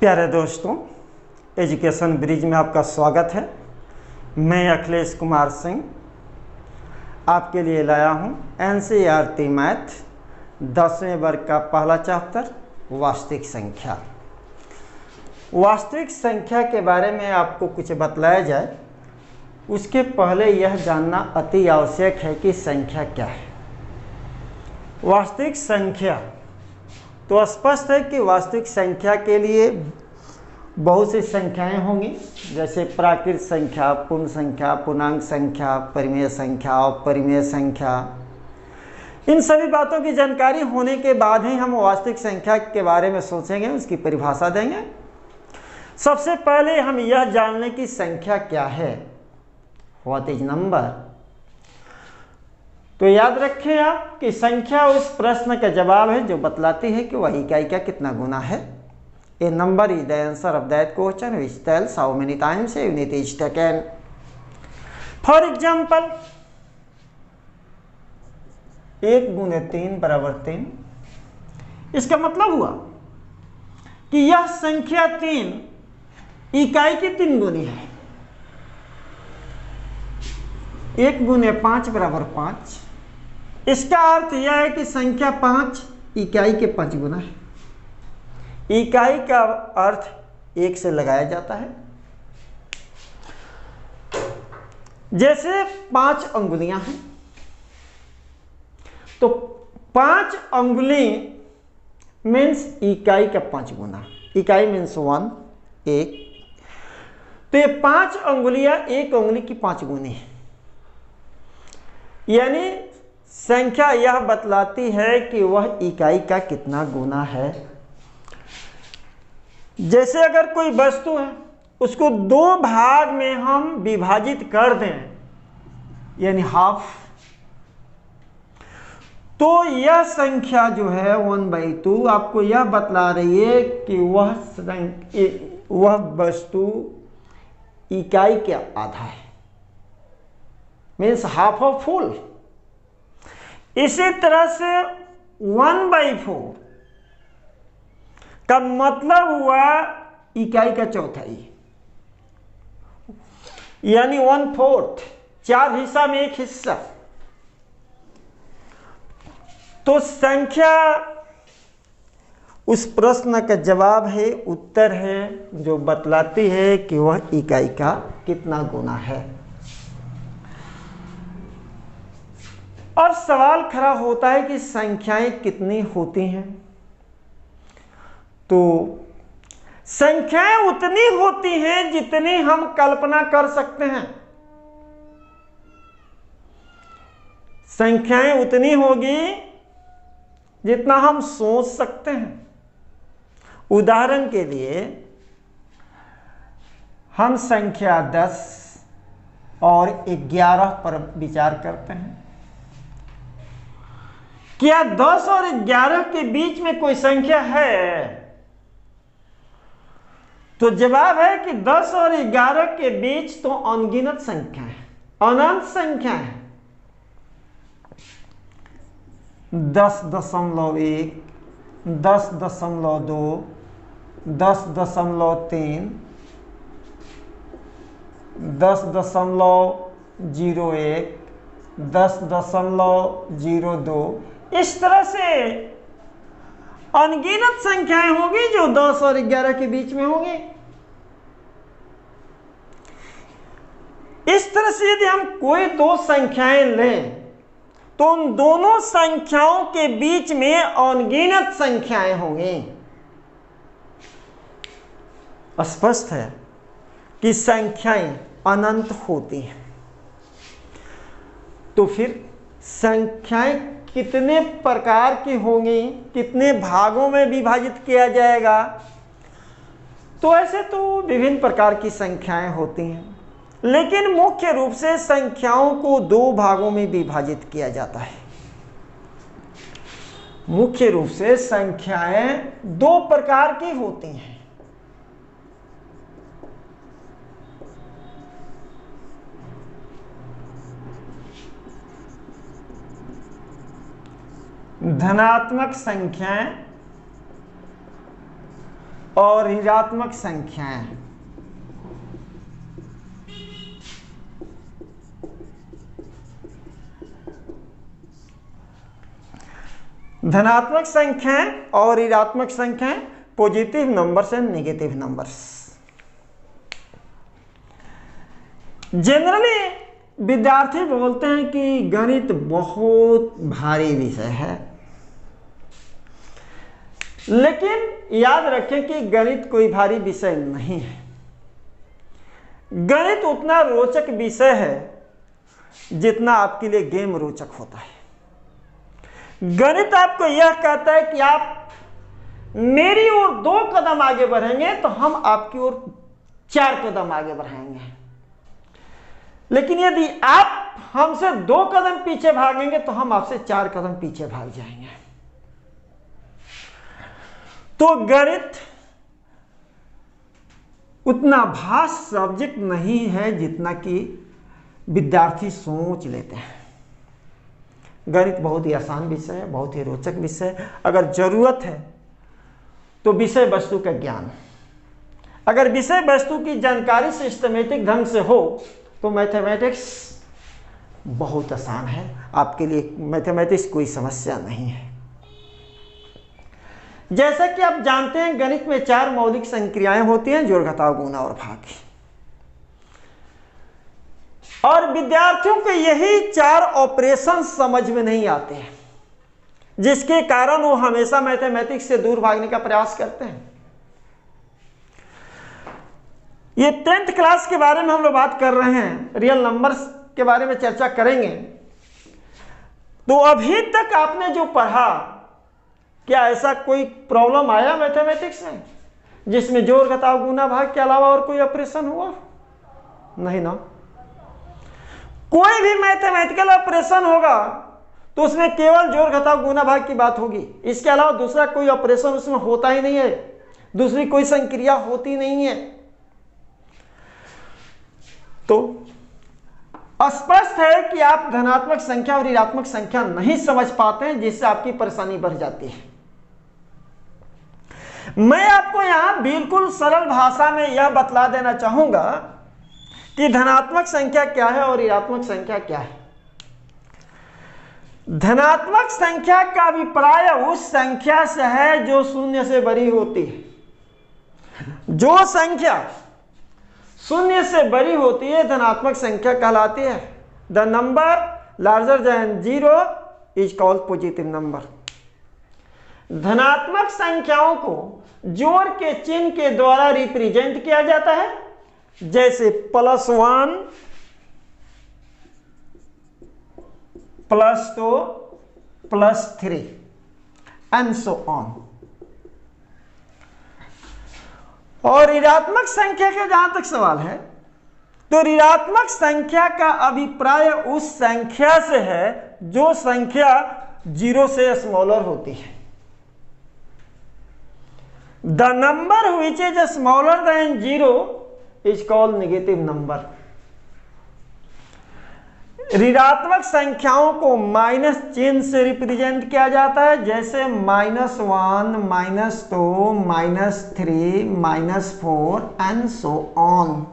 प्यारे दोस्तों, education bridge में आपका स्वागत है। मैं अखिलेश कुमार सिंह आपके लिए लाया हूं एनसीईआरटी मैथ 10वें वर्ग का पहला चैप्टर वास्तविक संख्या। वास्तविक संख्या के बारे में आपको कुछ बतलाया जाए उसके पहले यह जानना अति आवश्यक है कि संख्या क्या है। वास्तविक संख्या तो स्पष्ट है कि वास्तविक संख्या के लिए बहुत सी संख्याएं होंगी, जैसे प्राकृत संख्या, पूर्ण संख्या, पूर्णांक संख्या, परिमेय संख्या, अपरिमेय संख्या। इन सभी बातों की जानकारी होने के बाद ही हम वास्तविक संख्या के बारे में सोचेंगे, उसकी परिभाषा देंगे। सबसे पहले हम यह जानने की संख्या क्या है, व्हाट इज नंबर। तो याद रखें आप कि संख्या उस प्रश्न का जवाब है जो बतलाती है कि वह इकाई का कितना गुना है। A number is the answer of that question which tells how many times a unit is taken. For example 1 गुने 3 बराबर 3। इसका मतलब हुआ कि यह संख्या 3 इकाई की 3 गुनी है। 1 गुने 5 बराबर 5। इसका अर्थ यह है कि संख्या 5 इकाई के 5 गुना है। इकाई का अर्थ 1 से लगाया जाता है। जैसे 5 अंगुलियां हैं तो 5 अंगुली मीन्स इकाई का 5 गुना। इकाई मीन्स 1 1। तो ये 5 अंगुलियां 1 अंगुली की 5 गुनी है। यानी संख्या यह बतलाती है कि वह इकाई का कितना गुना है। जैसे अगर कोई वस्तु है उसको 2 भाग में हम विभाजित कर दें, यानी हाफ, तो यह संख्या जो है 1/2 आपको यह बतला रही है कि वह वस्तु इकाई के आधा है, मीन्स हाफ ऑफ फुल। इसी तरह से 1/4 का मतलब हुआ इकाई का चौथाई, यानी 1/4, 4 हिस्सा में 1 हिस्सा। तो संख्या उस प्रश्न का जवाब है, उत्तर है, जो बतलाती है कि वह इकाई का कितना गुना है। और सवाल खड़ा होता है कि संख्याएं कितनी होती हैं। तो संख्याएं उतनी होती हैं जितनी हम कल्पना कर सकते हैं। संख्याएं उतनी होगी जितना हम सोच सकते हैं। उदाहरण के लिए हम संख्या 10 और 11 पर विचार करते हैं। क्या 10 और 11 के बीच में कोई संख्या है? तो जवाब है कि 10 और 11 के बीच तो अनगिनत संख्या है, अनंत संख्या है। 10.1, 10.2, 10.3, 10.01, 10.02, इस तरह से अनगिनत संख्याएं होंगी जो 10 और 11 के बीच में होंगी। इस तरह से यदि हम कोई 2 संख्याएं लें तो उन दोनों संख्याओं के बीच में अनगिनत संख्याएं होंगी। स्पष्ट है कि संख्याएं अनंत होती हैं। तो फिर संख्याएं कितने प्रकार की होंगी, कितने भागों में विभाजित किया जाएगा? तो ऐसे तो विभिन्न प्रकार की संख्याएं होती हैं, लेकिन मुख्य रूप से संख्याओं को 2 भागों में विभाजित किया जाता है। मुख्य रूप से संख्याएं 2 प्रकार की होती हैं। धनात्मक संख्याएं और ऋणात्मक संख्याएं। धनात्मक संख्याएं और ऋणात्मक संख्याएं, positive numbers and negative numbers. Generally विद्यार्थी बोलते हैं कि गणित बहुत भारी विषय है, लेकिन याद रखें कि गणित कोई भारी विषय नहीं है। गणित उतना रोचक विषय है जितना आपके लिए गेम रोचक होता है। गणित आपको यह कहता है कि आप मेरी ओर 2 कदम आगे बढ़ेंगे तो हम आपकी ओर 4 कदम आगे बढ़ाएंगे, लेकिन यदि आप हमसे 2 कदम पीछे भागेंगे तो हम आपसे 4 कदम पीछे भाग जाएंगे। तो गणित उतना भास्ट सब्जेक्ट नहीं है जितना कि विद्यार्थी सोच लेते हैं। गणित बहुत ही आसान विषय है, बहुत ही रोचक विषय है। अगर जरूरत है तो विषय वस्तु का ज्ञान, अगर विषय वस्तु की जानकारी सिस्टमेटिक ढंग से हो तो मैथमेटिक्स बहुत आसान है। आपके लिए मैथमेटिक्स कोई समस्या नहीं है। जैसा कि आप जानते हैं गणित में 4 मौलिक संक्रियाएं होती हैं, जोड़ घटाव गुणा और भाग। और विद्यार्थियों को यही 4 ऑपरेशन समझ में नहीं आते हैं, जिसके कारण वो हमेशा मैथमेटिक्स से दूर भागने का प्रयास करते हैं। ये 10th क्लास के बारे में हम लोग बात कर रहे हैं, रियल नंबर्स के बारे में चर्चा करेंगे। तो अभी तक आपने जो पढ़ा, क्या ऐसा कोई प्रॉब्लम आया मैथमेटिक्स में जिसमें जोड़ घटाव गुना भाग के अलावा और कोई ऑपरेशन हुआ? नहीं ना। कोई भी मैथमेटिकल ऑपरेशन होगा तो उसमें केवल जोड़ घटाव गुना भाग की बात होगी, इसके अलावा दूसरा कोई ऑपरेशन उसमें होता ही नहीं है, दूसरी कोई संक्रिया होती नहीं है। तो स्पष्ट है कि आप धनात्मक संख्या और ऋणात्मक संख्या नहीं समझ पाते हैं, जिससे आपकी परेशानी बढ़ जाती है। मैं आपको यहां बिल्कुल सरल भाषा में यह बतला देना चाहूंगा कि धनात्मक संख्या क्या है और ऋणात्मक संख्या क्या है। धनात्मक संख्या का अभिप्राय उस संख्या से है जो 0 से बड़ी होती है। जो संख्या 0 से बड़ी होती है धनात्मक संख्या कहलाती है। The number larger than 0 is called positive number. धनात्मक संख्याओं को जोड़ के चिन्ह के द्वारा रिप्रेजेंट किया जाता है, जैसे +1 +2 +3 एंड सो ऑन। और ऋणात्मक संख्या का जहां तक सवाल है, तो ऋणात्मक संख्या का अभिप्राय उस संख्या से है जो संख्या 0 से स्मॉलर होती है। The number which is smaller than 0 is called negative number. ऋणात्मक संख्याओं को माइनस चिन्ह से रिप्रेजेंट किया जाता है, जैसे -1 -2 -3 -4 एंड सो ऑन।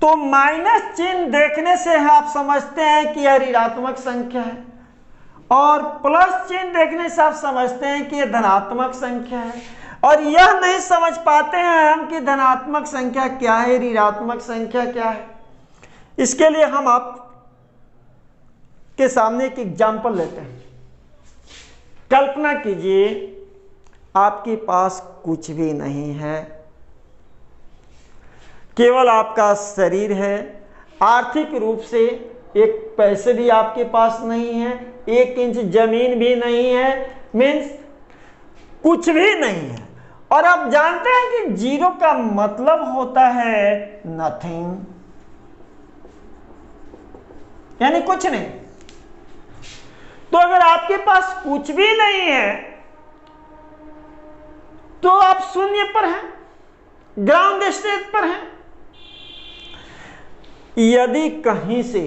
तो माइनस चिन्ह देखने से आप समझते हैं कि यह ऋणात्मक संख्या है, और प्लस चिन्ह देखने से आप समझते हैं कि यह धनात्मक संख्या है। और यह नहीं समझ पाते हैं हम कि धनात्मक संख्या क्या है, ऋणात्मक संख्या क्या है। इसके लिए हम आप के सामने एक एग्जाम्पल लेते हैं। कल्पना कीजिए आपके पास कुछ भी नहीं है, केवल आपका शरीर है। आर्थिक रूप से एक पैसे भी आपके पास नहीं है, 1 इंच जमीन भी नहीं है, मीन्स कुछ भी नहीं है। और आप जानते हैं कि 0 का मतलब होता है नथिंग, यानी कुछ नहीं। तो अगर आपके पास कुछ भी नहीं है तो आप शून्य पर हैं, ग्राउंड स्टेज पर हैं। यदि कहीं से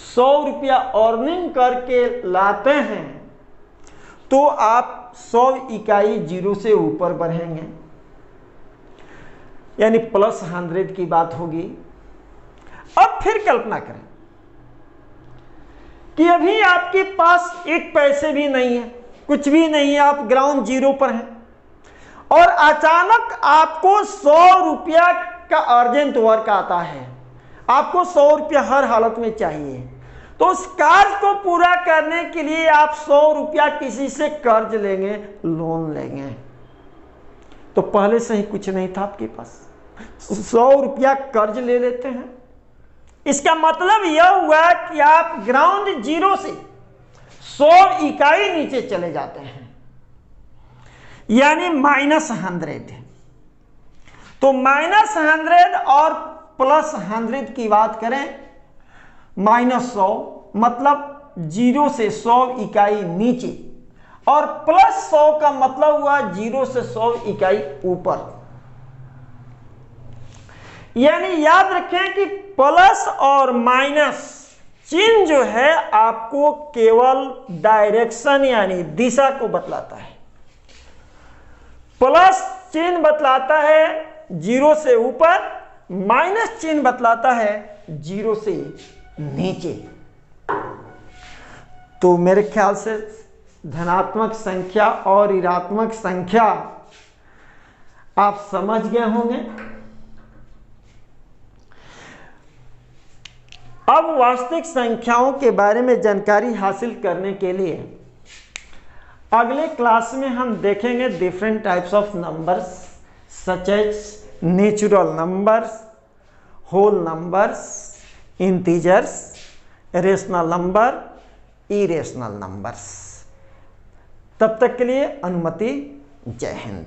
100 रुपया अर्निंग करके लाते हैं तो आप 100 इकाई जीरो से ऊपर बढ़ेंगे, यानी प्लस 100 की बात होगी। अब फिर कल्पना करें कि अभी आपके पास एक पैसे भी नहीं है, कुछ भी नहीं है, आप ग्राउंड जीरो पर हैं और अचानक आपको 100 रुपया का अर्जेंट वर्क आता है, आपको 100 रुपया हर हालत में चाहिए। तो उस कार्य को पूरा करने के लिए आप 100 रुपया किसी से कर्ज लेंगे, लोन लेंगे। तो पहले से ही कुछ नहीं था आपके पास, 100 रुपया कर्ज ले लेते हैं। इसका मतलब यह हुआ कि आप ग्राउंड जीरो से 100 इकाई नीचे चले जाते हैं, यानी -100। तो -100 और +100 की बात करें, -100 मतलब जीरो से 100 इकाई नीचे, और +100 का मतलब हुआ जीरो से 100 इकाई ऊपर। यानी याद रखें कि प्लस और माइनस चिन्ह जो है आपको केवल डायरेक्शन यानी दिशा को बतलाता है। प्लस चिन्ह बतलाता है जीरो से ऊपर, माइनस चिन्ह बतलाता है जीरो से नीचे। तो मेरे ख्याल से धनात्मक संख्या और ऋणात्मक संख्या आप समझ गए होंगे। अब वास्तविक संख्याओं के बारे में जानकारी हासिल करने के लिए अगले क्लास में हम देखेंगे different types of numbers such as natural numbers, whole numbers, integers, rational number, irrational numbers. तब तक के लिए अनुमति। जय हिंद।